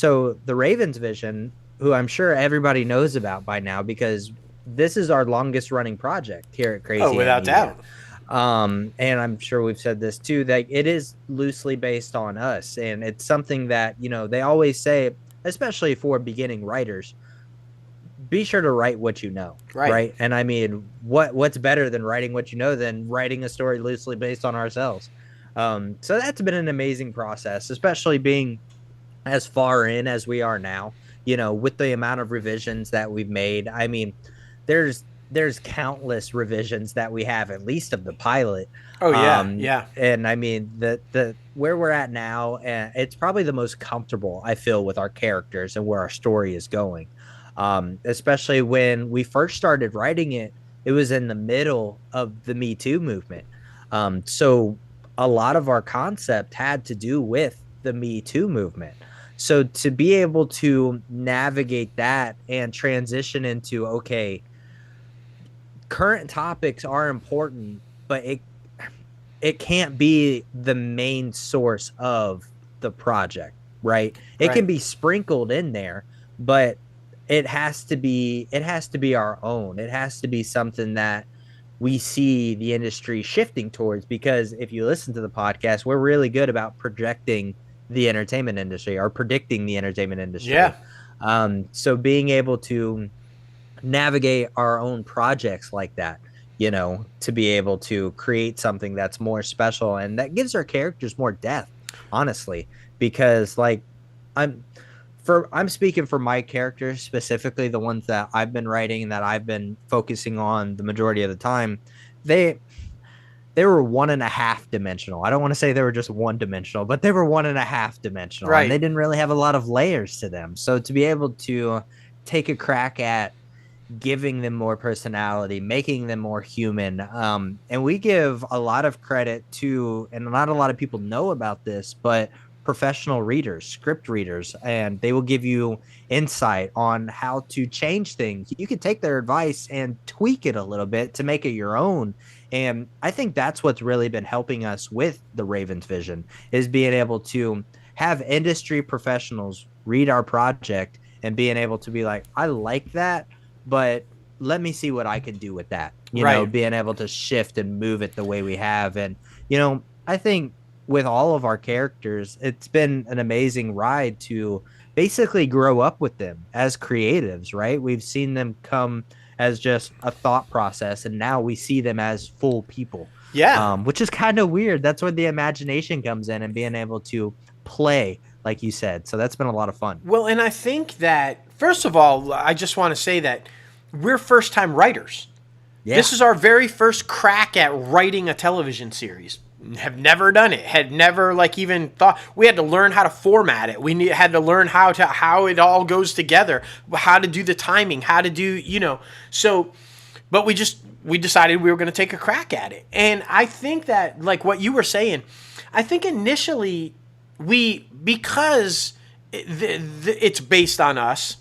So the Ravens Vision, who I'm sure everybody knows about by now, because this is our longest running project here at Oh, Crazy Ant without Media. doubt. And I'm sure we've said this too, that it is loosely based on us. And it's something that, they always say, especially for beginning writers, be sure to write what you know. Right. Right. And I mean, what's better than writing what you know than writing a story loosely based on ourselves? So that's been an amazing process, especially being as far in as we are now, with the amount of revisions that we've made. I mean, there's countless revisions that we have, at least of the pilot. Oh, yeah. Yeah. And I mean, the where we're at now, it's probably the most comfortable I feel with our characters and where our story is going. Especially when we first started writing it, it was in the middle of the Me Too movement. So a lot of our concept had to do with the Me Too movement. So to be able to navigate that and transition into, okay, current topics are important, but it can't be the main source of the project, right? It can Right. be sprinkled in there, but it has to be our own. It has to be something that we see the industry shifting towards, because if you listen to the podcast, we're really good about projecting the entertainment industry or predicting the entertainment Yeah. industry. So being able to navigate our own projects like that, to be able to create something that's more special and that gives our characters more depth, honestly, because like I'm I'm speaking for my characters, specifically the ones that I've been writing and that I've been focusing on the majority of the time. They were 1.5 dimensional. I don't want to say they were just one dimensional, but they were 1.5 dimensional, and they Right. didn't really have a lot of layers to them. So to be able to take a crack at giving them more personality, making them more human. And we give a lot of credit to, and not a lot of people know about this, but professional readers, script readers, and they will give you insight on how to change things. You can take their advice and tweak it a little bit to make it your own. And I think that's what's really been helping us with the Ravens Vision, is being able to have industry professionals read our project and being able to be like, I like that, but let me see what I can do with that. Right. Being able to shift and move it the way we have. And, I think with all of our characters, it's been an amazing ride to basically grow up with them as creatives, right? We've seen them come as just a thought process, and now we see them as full people, Yeah. which is kind of weird. That's where the imagination comes in and being able to play, like you said. So that's been a lot of fun. Well, and I think that, first of all, I just want to say that we're first time writers. This Yeah. is our very first crack at writing a television series. Have never done it. Had never like even thought. We had to learn how to format it. Had to learn how it all goes together, how to do the timing, how to do So, but we decided we were going to take a crack at it. And I think that, like what you were saying, I think initially because it's based on us,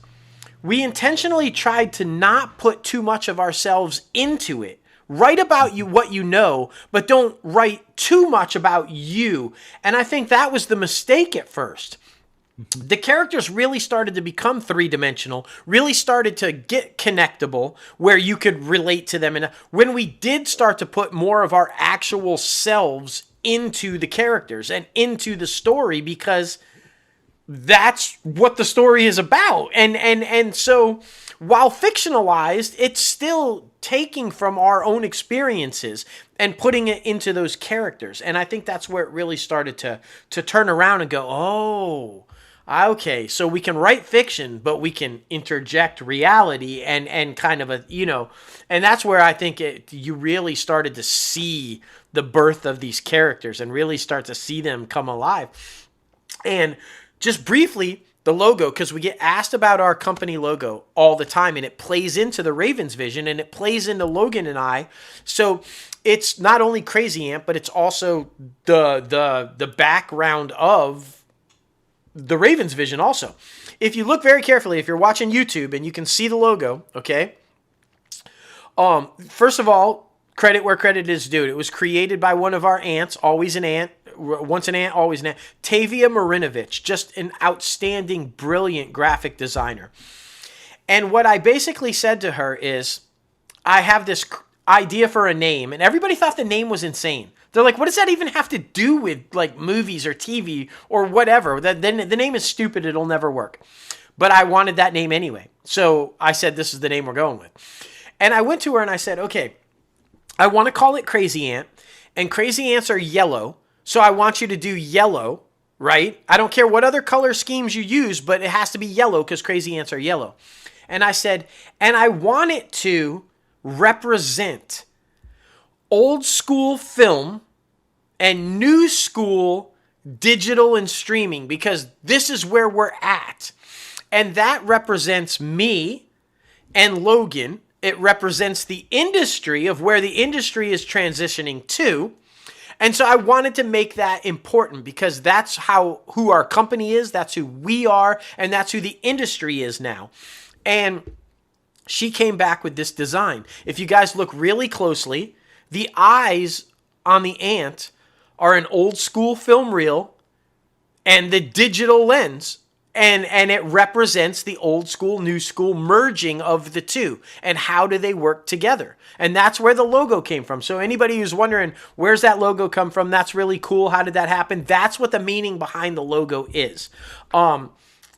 we intentionally tried to not put too much of ourselves into it. Write about you what you know, but don't write too much about you. And I think that was the mistake at first. The characters really started to become three-dimensional, really started to get connectable, where you could relate to them. And when we did start to put more of our actual selves into the characters and into the story, because that's what the story is about. And so while fictionalized, it's still taking from our own experiences and putting it into those characters. And I think that's where it really started to turn around and go, oh, okay, so we can write fiction, but we can interject reality and kind of and that's where I think you really started to see the birth of these characters and really start to see them come alive. And just briefly, the logo, because we get asked about our company logo all the time, and it plays into the Ravens Vision, and it plays into Logan and I. So it's not only Crazy Ant, but it's also the background of the Ravens Vision also. If you look very carefully, if you're watching YouTube and you can see the logo, okay? First of all, credit where credit is due. It was created by one of our ants, always an ant, Once an ant, always an ant. Tavia Marinovich, just an outstanding, brilliant graphic designer. And what I basically said to her is, I have this idea for a name, and everybody thought the name was insane. They're like, what does that even have to do with like movies or TV or whatever? Then the name is stupid. It'll never work. But I wanted that name anyway. So I said, this is the name we're going with. And I went to her and I said, okay, I want to call it Crazy Ant. And crazy ants are yellow. So I want you to do yellow, right? I don't care what other color schemes you use, but it has to be yellow because crazy ants are yellow. And I said, and I want it to represent old school film and new school digital and streaming, because this is where we're at. And that represents me and Logan. It represents the industry of where the industry is transitioning to. And so I wanted to make that important because that's who our company is, that's who we are, and that's who the industry is now. And she came back with this design. If you guys look really closely, the eyes on the ant are an old school film reel and the digital lens. And it represents the old school, new school merging of the two. And how do they work together? And that's where the logo came from. So anybody who's wondering, where's that logo come from? That's really cool. How did that happen? That's what the meaning behind the logo is.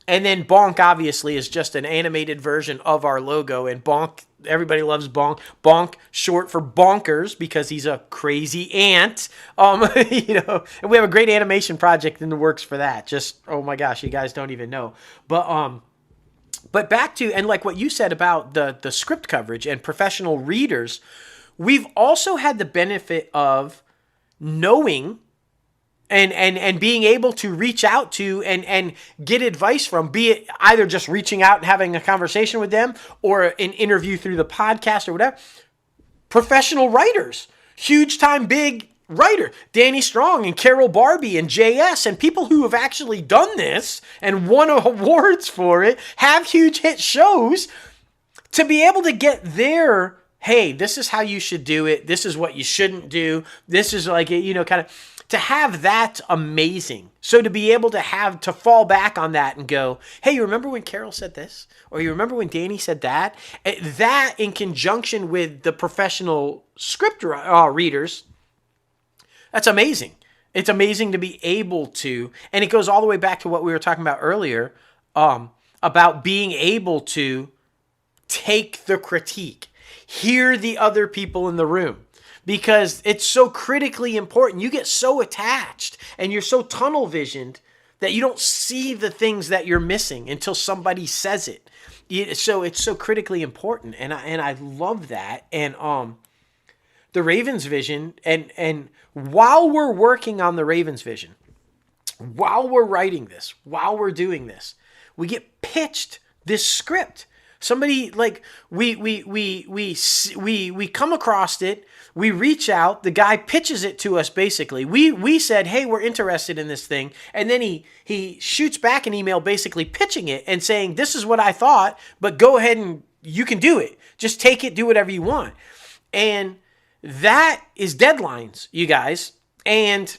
And then Bonk, obviously, is just an animated version of our logo. And Bonk, everybody loves Bonk. Bonk, short for bonkers, because he's a crazy ant. And we have a great animation project in the works for that. Just, oh my gosh, you guys don't even know. But back to, and like what you said about the script coverage and professional readers, we've also had the benefit of knowing and being able to reach out to and get advice from, be it either just reaching out and having a conversation with them or an interview through the podcast or whatever. Professional writers, huge time, big writer, Danny Strong and Carol Barbie and JS, and people who have actually done this and won awards for it, have huge hit shows, to be able to get their, hey, this is how you should do it. This is what you shouldn't do. This is like, kind of, to have that amazing. So to be able to fall back on that and go, hey, you remember when Carol said this? Or you remember when Danny said that? That in conjunction with the professional script readers, that's amazing. It's amazing to be able to, and it goes all the way back to what we were talking about earlier, about being able to take the critique, hear the other people in the room. Because it's so critically important. You get so attached and you're so tunnel visioned that you don't see the things that you're missing until somebody says it. So it's so critically important. And I love that. And the Ravens vision, and while we're working on the Ravens vision, while we're writing this, while we're doing this, we get pitched this script. Somebody, like, we come across it, we reach out, the guy pitches it to us basically. We said, hey, we're interested in this thing. And then he shoots back an email basically pitching it and saying, this is what I thought, but go ahead and you can do it. Just take it, do whatever you want. And that is deadlines, you guys. And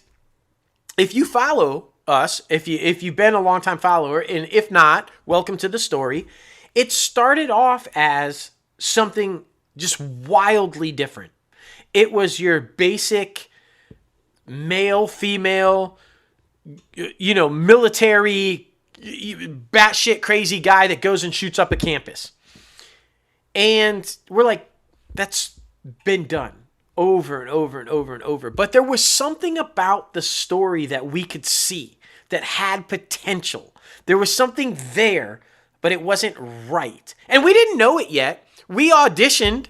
if you follow us, if you've been a longtime follower, and if not, welcome to the story. It started off as something just wildly different. It was your basic male, female, military, batshit crazy guy that goes and shoots up a campus. And we're like, that's been done over and over and over and over. But there was something about the story that we could see that had potential. There was something there, but it wasn't right. And we didn't know it yet. We auditioned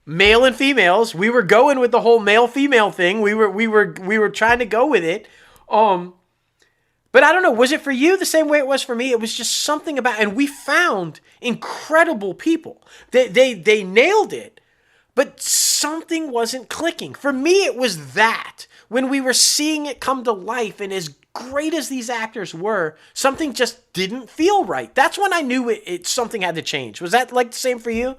male and females. We were going with the whole male-female thing. We were trying to go with it. But I don't know, was it for you the same way it was for me? It was just something about, and we found incredible people. They nailed it, but something wasn't clicking. For me, it was that. When we were seeing it come to life, and as great as these actors were, something just didn't feel right. That's when I knew something had to change. Was that like the same for you?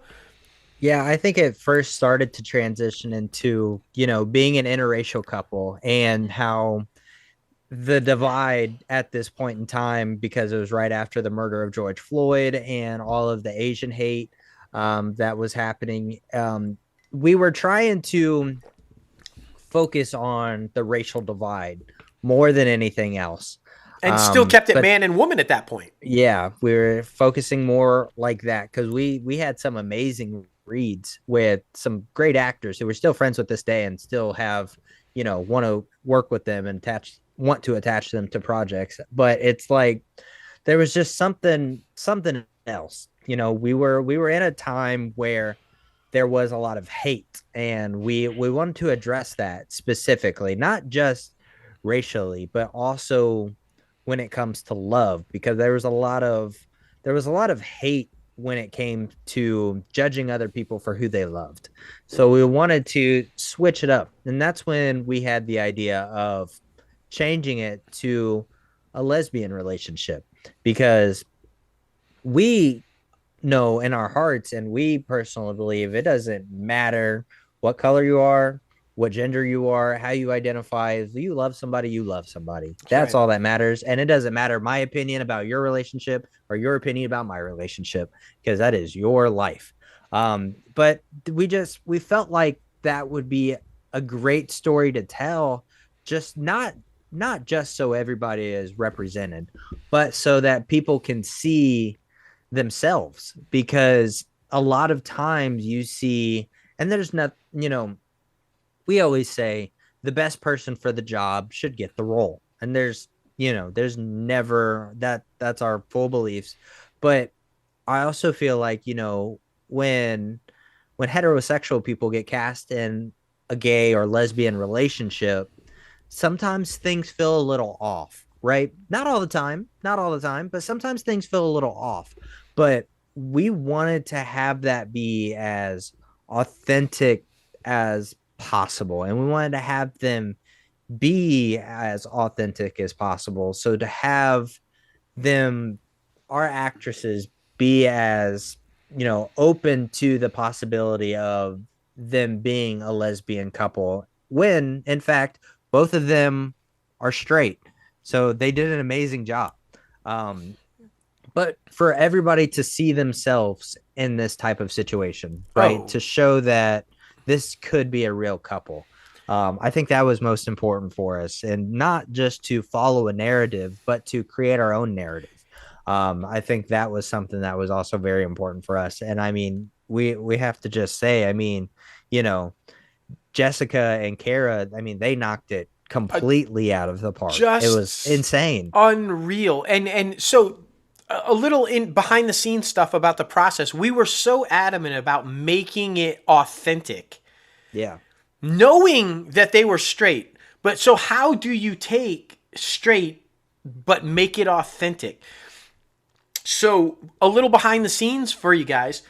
Yeah, I think it first started to transition into, being an interracial couple, and how the divide at this point in time, because it was right after the murder of George Floyd and all of the Asian hate that was happening. We were trying to focus on the racial divide more than anything else. And still kept it But man and woman at that point. yeah, we were focusing more like that because we had some amazing reads with some great actors who we're still friends with this day and still have, want to work with them and want to attach them to projects. But it's like there was just something else. We were in a time where there was a lot of hate, and we wanted to address that specifically, not just racially, but also when it comes to love, because there was a lot of hate when it came to judging other people for who they loved. So we wanted to switch it up, and that's when we had the idea of changing it to a lesbian relationship, because we know in our hearts, and we personally believe it doesn't matter what color you are, what gender you are, how you identify. If you love somebody, you love somebody. That's Right. all that matters. And it doesn't matter my opinion about your relationship or your opinion about my relationship, because that is your life. But we felt like that would be a great story to tell, just not just so everybody is represented, but so that people can see themselves, because a lot of times you see, and there's not, we always say the best person for the job should get the role. And there's never that's our full beliefs. But I also feel like, when heterosexual people get cast in a gay or lesbian relationship, sometimes things feel a little off, right? Not all the time, but sometimes things feel a little off. But we wanted to have that be as authentic as possible, and we wanted to have them be as authentic as possible. So to have them, our actresses, be as, open to the possibility of them being a lesbian couple, when in fact both of them are straight. So they did an amazing job. Um, but for everybody to see themselves in this type of situation, right? Oh, To show that this could be a real couple. I think that was most important for us, and not just to follow a narrative, but to create our own narrative. I think that was something that was also very important for us. And I mean, we have to just say, I mean, you know, Jessica and Kara, I mean, they knocked it completely out of the park. It was just insane. unreal. And so a little in behind the scenes stuff about the process. We were so adamant about making it authentic, Yeah. knowing that they were straight. But so how do you take straight but make it authentic? So a little behind the scenes for you guys.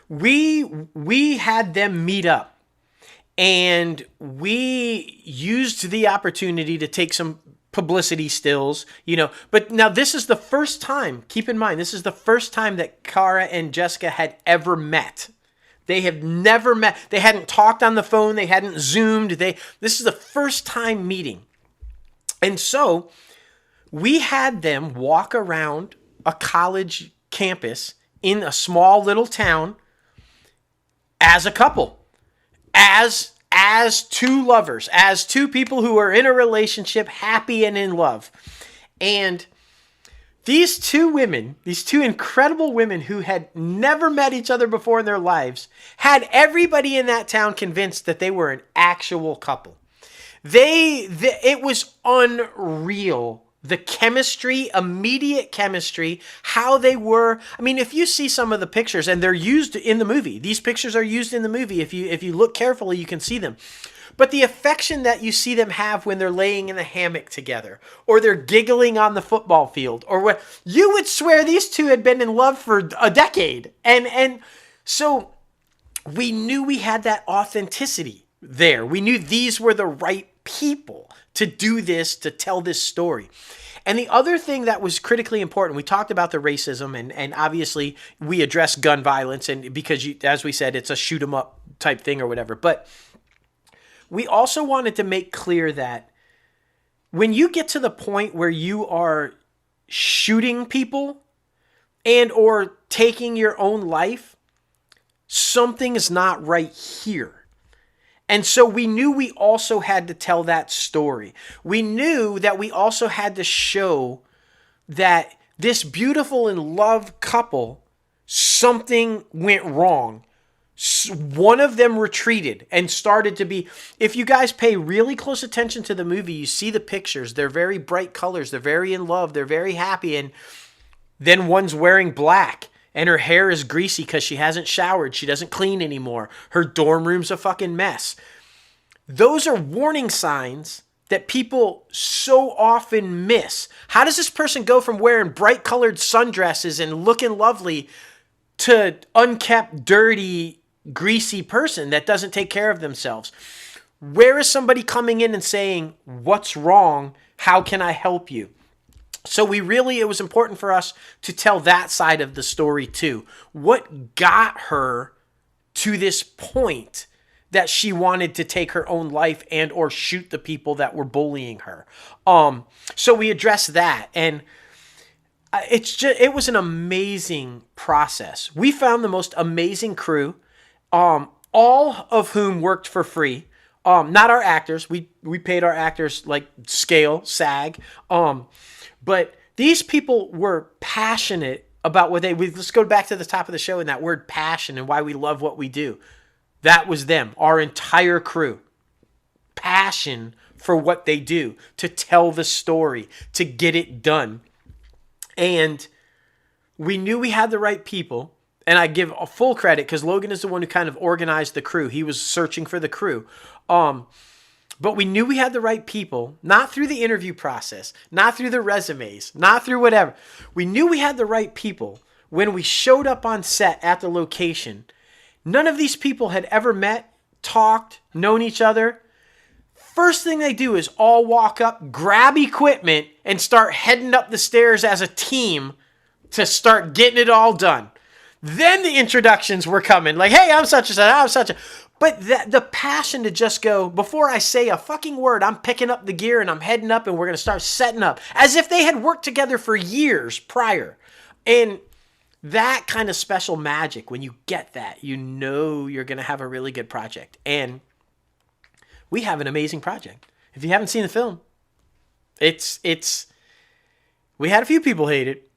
We had them meet up, and we used the opportunity to take some publicity stills, but now this is the first time, keep in mind, this is the first time that Kara and Jessica had ever met. They have never met. They hadn't talked on the phone. They hadn't Zoomed. This is the first time meeting. And so we had them walk around a college campus in a small little town as a couple, as two lovers, as two people who are in a relationship, happy and in love. And these two women, these two incredible women who had never met each other before in their lives, had everybody in that town convinced that they were an actual couple. It was unreal. The chemistry, immediate chemistry, how they were. I mean, if you see some of the pictures, and they're used in the movie, these pictures are used in the movie. If you look carefully, you can see them. But the affection that you see them have when they're laying in the hammock together, or they're giggling on the football field, or what, you would swear these two had been in love for a decade. And so we knew we had that authenticity there. We knew these were the right people to do this, to tell this story. And the other thing that was critically important, we talked about the racism, and obviously we address gun violence, and because as we said, it's a shoot 'em up type thing or whatever. But we also wanted to make clear that when you get to the point where you are shooting people and or taking your own life, something is not right here. And so we knew we also had to tell that story. We knew that we also had to show that this beautiful and loved couple, something went wrong. One of them retreated and started to be, if you guys pay really close attention to the movie, you see the pictures. They're very bright colors. They're very in love. They're very happy. And then one's wearing black and her hair is greasy because she hasn't showered. She doesn't clean anymore. Her dorm room's a fucking mess. Those are warning signs that people so often miss. How does this person go from wearing bright colored sundresses and looking lovely to unkept, dirty, greasy person that doesn't take care of themselves? Where is somebody coming in and saying, what's wrong? How can I help you? So it was important for us to tell that side of the story too. What got her to this point that she wanted to take her own life and or shoot the people that were bullying her? So we addressed that, and it was an amazing process. We found the most amazing crew, all of whom worked for free. Not our actors. We paid our actors like scale, SAG. But these people were passionate about what let's go back to the top of the show and that word passion and why we love what we do. That was them, our entire crew. Passion for what they do, to tell the story, to get it done. And we knew we had the right people. And I give a full credit because Logan is the one who kind of organized the crew. He was searching for the crew. But we knew we had the right people, not through the interview process, not through the resumes, not through whatever. We knew we had the right people when we showed up on set at the location. None of these people had ever met, talked, known each other. First thing they do is all walk up, grab equipment, and start heading up the stairs as a team to start getting it all done. Then the introductions were coming. Like, hey, I'm such and such, I'm such a... But the passion to just go, before I say a fucking word, I'm picking up the gear and I'm heading up and we're going to start setting up. As if they had worked together for years prior. And that kind of special magic, when you get that, you know you're going to have a really good project. And we have an amazing project. If you haven't seen the film, we had a few people hate it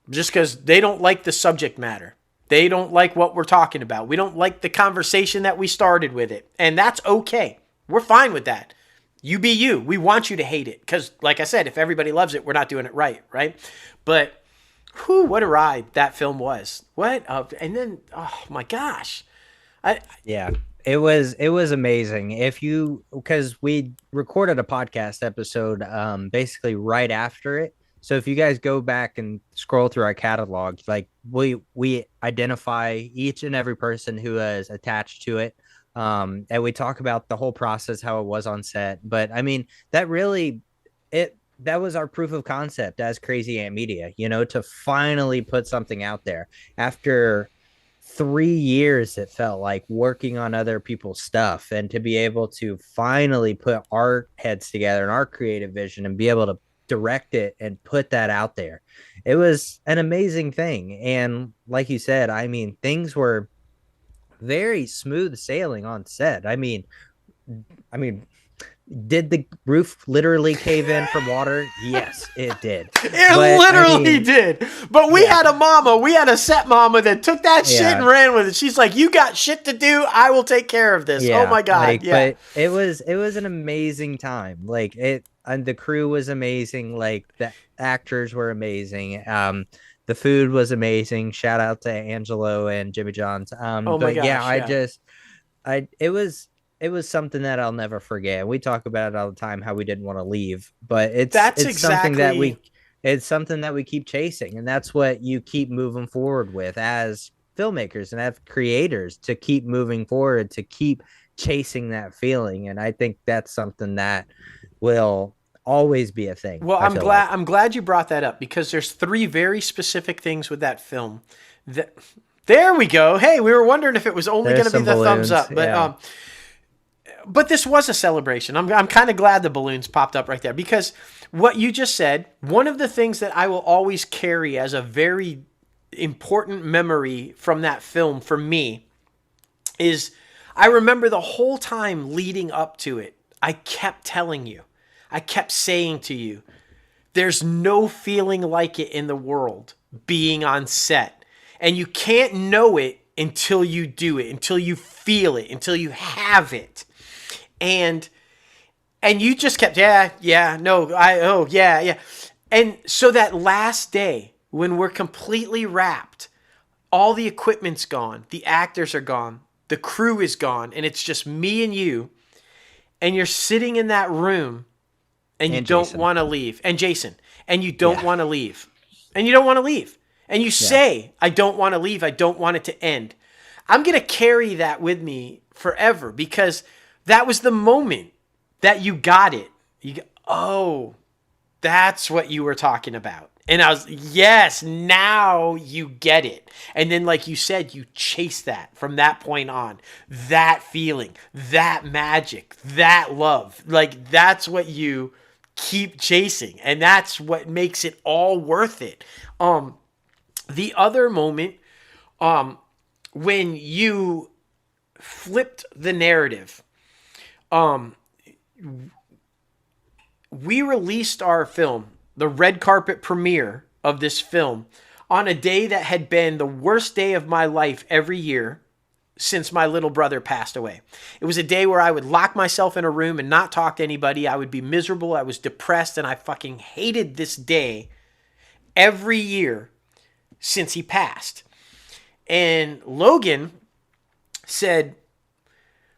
just because they don't like the subject matter. They don't like what we're talking about. We don't like the conversation that we started with it. And that's okay. We're fine with that. You be you. We want you to hate it. Because, like I said, if everybody loves it, we're not doing it right? But, whew, what a ride that film was. And then, oh my gosh. Yeah, it was amazing. Because we recorded a podcast episode basically right after it. So if you guys go back and scroll through our catalog, like we identify each and every person who is attached to it. And we talk about the whole process, how it was on set. But I mean, that was our proof of concept as Crazy Ant Media, to finally put something out there after 3 years, it felt like, working on other people's stuff, and to be able to finally put our heads together and our creative vision and be able to direct it and put that out there. It was an amazing thing. And like you said, I mean, things were very smooth sailing on set. I mean, did the roof literally cave in from water? Yes, it did. It literally did. But we had a set mama that took that shit and ran with it. She's like, you got shit to do, I will take care of this. Oh my God. But it was an amazing time. Like and the crew was amazing. Like the actors were amazing. The food was amazing. Shout out to Angelo and Jimmy John's. It was something that I'll never forget. We talk about it all the time, how we didn't want to leave, but it's something that we keep chasing. And that's what you keep moving forward with as filmmakers and as creators, to keep moving forward, to keep chasing that feeling. And I think that's something that will always be a thing. Well, I'm glad you brought that up, because there's 3 very specific things with that film. There we go. Hey, we were wondering if it was only going to be the thumbs up, but but this was a celebration. I'm kind of glad the balloons popped up right there, because what you just said, one of the things that I will always carry as a very important memory from that film for me is I remember the whole time leading up to it, I kept telling you, I kept saying to you, there's no feeling like it in the world being on set. And you can't know it until you do it, until you feel it, until you have it. And you just kept, yeah. And so that last day when we're completely wrapped, all the equipment's gone, the actors are gone, the crew is gone, and it's just me and you, and you're sitting in that room and you don't want to leave. And Jason, and you don't want to leave. And you don't want to leave. And you say, I don't want to leave. I don't want it to end. I'm going to carry that with me forever, because that was the moment that you got it. You go, oh, that's what you were talking about. And I was, yes, now you get it. And then, like you said, you chase that from that point on. That feeling, that magic, that love. Like, that's what you keep chasing. And that's what makes it all worth it. The other moment, when you flipped the narrative, we released our film, the red carpet premiere of this film, on a day that had been the worst day of my life every year since my little brother passed away. It was a day where I would lock myself in a room and not talk to anybody. I would be miserable. I was depressed, and I fucking hated this day every year since he passed. And Logan said,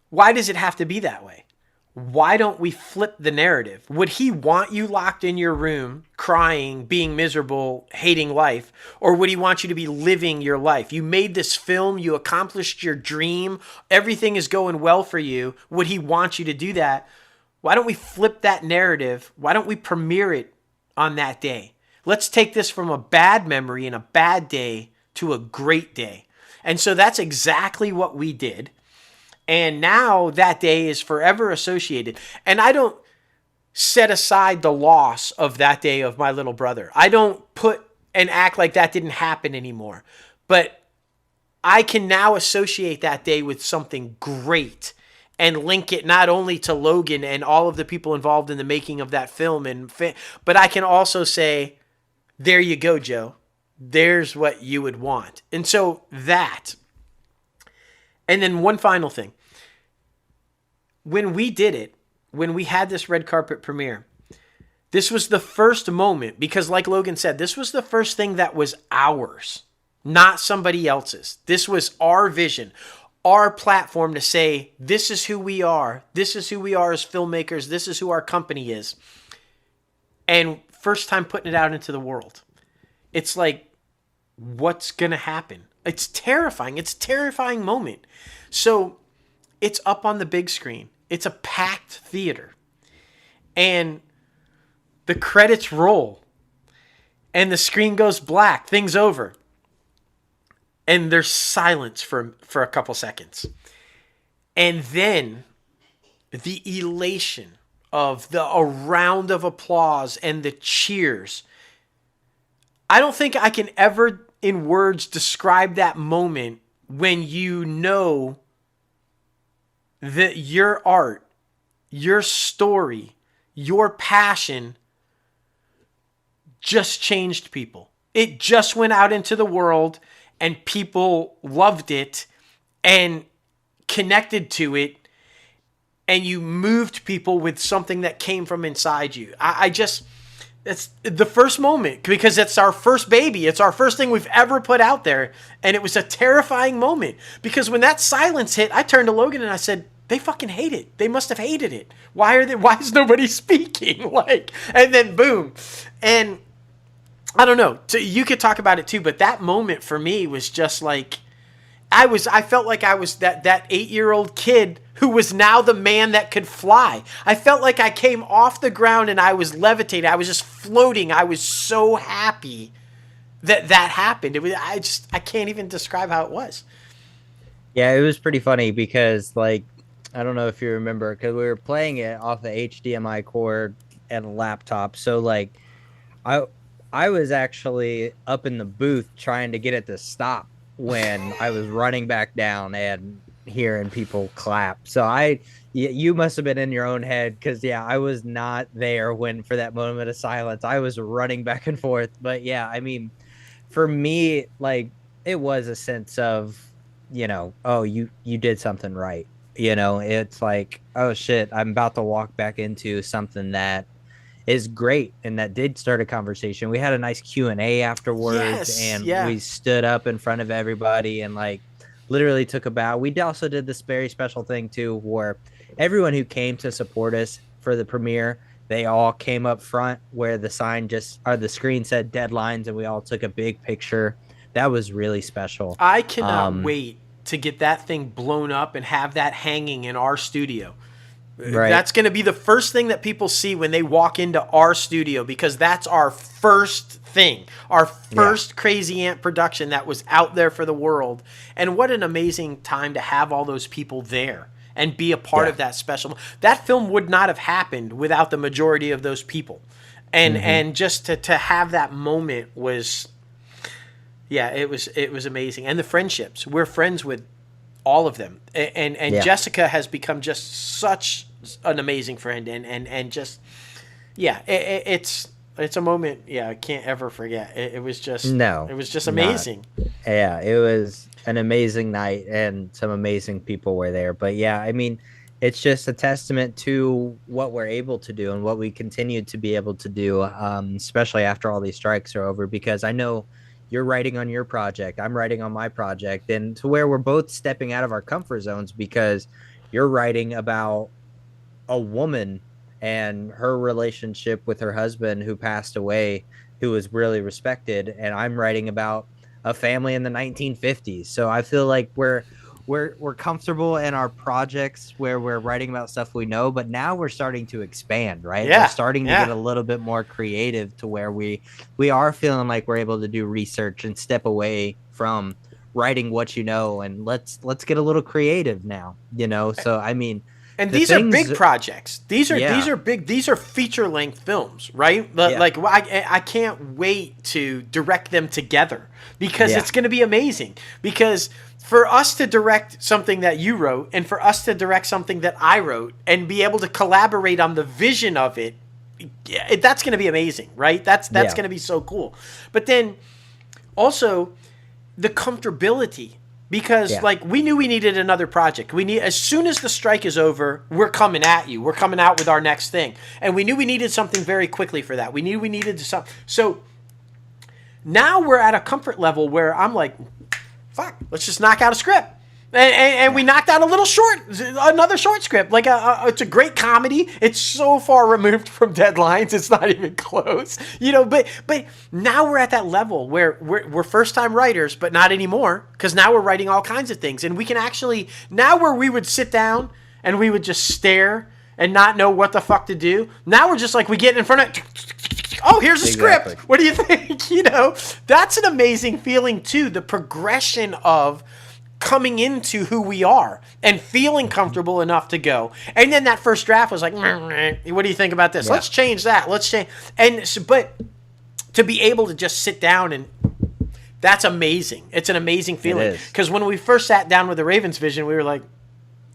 why does it have to be that way? Why don't we flip the narrative? Would he want you locked in your room, crying, being miserable, hating life? Or would he want you to be living your life? You made this film, you accomplished your dream, everything is going well for you. Would he want you to do that? Why don't we flip that narrative? Why don't we premiere it on that day? Let's take this from a bad memory and a bad day to a great day. And so that's exactly what we did. And now that day is forever associated. And I don't set aside the loss of that day of my little brother. I don't put and act like that didn't happen anymore. But I can now associate that day with something great and link it not only to Logan and all of the people involved in the making of that film, but I can also say, there you go, Joe. There's what you would want. And so that. And then one final thing. When we did it, when we had this red carpet premiere, this was the first moment, because like Logan said, this was the first thing that was ours, not somebody else's. This was our vision, our platform to say, this is who we are. This is who we are as filmmakers. This is who our company is. And first time putting it out into the world. It's like, what's going to happen? It's terrifying. It's a terrifying moment. So it's up on the big screen. It's a packed theater. And the credits roll. And the screen goes black. Thing's over. And there's silence for a couple seconds. And then the elation of a round of applause and the cheers. I don't think I can ever in words describe that moment when you know that your art, your story, your passion just changed people. It just went out into the world and people loved it and connected to it, and you moved people with something that came from inside you. It's the first moment, because it's our first baby. It's our first thing we've ever put out there. And it was a terrifying moment, because when that silence hit, I turned to Logan and I said, they fucking hate it. They must have hated it. Why is nobody speaking? And then boom. And I don't know. You could talk about it too, but that moment for me was just like, I felt like I was that 8-year-old kid who was now the man that could fly. I felt like I came off the ground and I was levitating. I was just floating. I was so happy that happened. I can't even describe how it was. Yeah, it was pretty funny because, like, I don't know if you remember because we were playing it off the HDMI cord and a laptop. So like I I was actually up in the booth trying to get it to stop when I was running back down and hearing people clap. So you must have been in your own head because yeah, I was not there when for that moment of silence. I was running back and forth. But yeah, I mean, for me, like it was a sense of, oh, you did something right. It's like, oh shit, I'm about to walk back into something that is great and that did start a conversation. We had a nice Q&A afterwards Yes, and yeah. we stood up in front of everybody and like literally took a bow. We also did this very special thing too where everyone who came to support us for the premiere, they all came up front where the sign just or the screen said deadlines and we all took a big picture. That was really special. I cannot Um, wait to get that thing blown up and have that hanging in our studio. right. That's going to be the first thing that people see when they walk into our studio because that's our first thing, our Yeah. first Crazy Ant production that was out there for the world. And what an amazing time to have all those people there and be a part Yeah. of that special. That film would not have happened without the majority of those people. Mm-hmm. And just to have that moment was, yeah, it was amazing. And the friendships. We're friends with all of them. And Yeah. Jessica has become just such an amazing friend and just yeah, it's a moment, yeah, I can't ever forget. It was just No, it was just not. amazing. Yeah, it was an amazing night and some amazing people were there. But yeah, I mean, it's just a testament to what we're able to do and what we continue to be able to do, especially after all these strikes are over. Because I know you're writing on your project, I'm writing on my project, and to where we're both stepping out of our comfort zones because you're writing about a woman and her relationship with her husband who passed away, who was really respected, and I'm writing about a family in the 1950s. So I feel like we're comfortable in our projects where we're writing about stuff we know, but now we're starting to expand, right? We're Yeah, starting to get yeah. a little bit more creative to where we are feeling like we're able to do research and step away from writing what you know and let's get a little creative now. So I mean, And the these are things big projects. These yeah, are big. These are feature length films, right? yeah, Like I can't wait to direct them together because yeah, it's going to be amazing. Because for us to direct something that you wrote and for us to direct something that I wrote and be able to collaborate on the vision of it, yeah, that's going to be amazing, right? That's yeah, going to be so cool. But then also the comfortability because yeah, like we knew we needed another project. We need as soon as the strike is over, we're coming at you. We're coming out with our next thing. And we knew we needed something very quickly for that. We knew we needed some. So now we're at a comfort level where I'm like, fuck, let's just knock out a script. And we yeah, knocked out another short script. Like it's a great comedy. It's so far removed from deadlines, it's not even close. But now we're at that level where we're first time writers, but not anymore because now we're writing all kinds of things, and we can actually now where we would sit down and we would just stare and not know what the fuck to do. Now we're just like we get in front of. Oh, here's a exactly. script. What do you think? That's an amazing feeling too. The progression of coming into who we are and feeling comfortable enough to go. And then that first draft was like, what do you think about this? Yeah, Let's change that. Let's change. And so, but to be able to just sit down and that's amazing. It's an amazing it feeling. is. Because when we first sat down with the Ravens vision, we were like,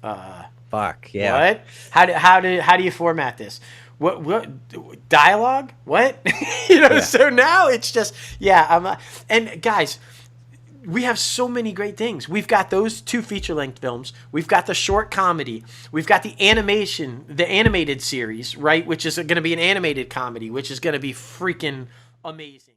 Fuck, yeah. what? How do you format this? What dialogue? What? Yeah. So now it's just yeah. And guys, we have so many great things. We've got those two feature-length films. We've got the short comedy. We've got the animated series, right? Which is going to be an animated comedy, which is going to be freaking amazing.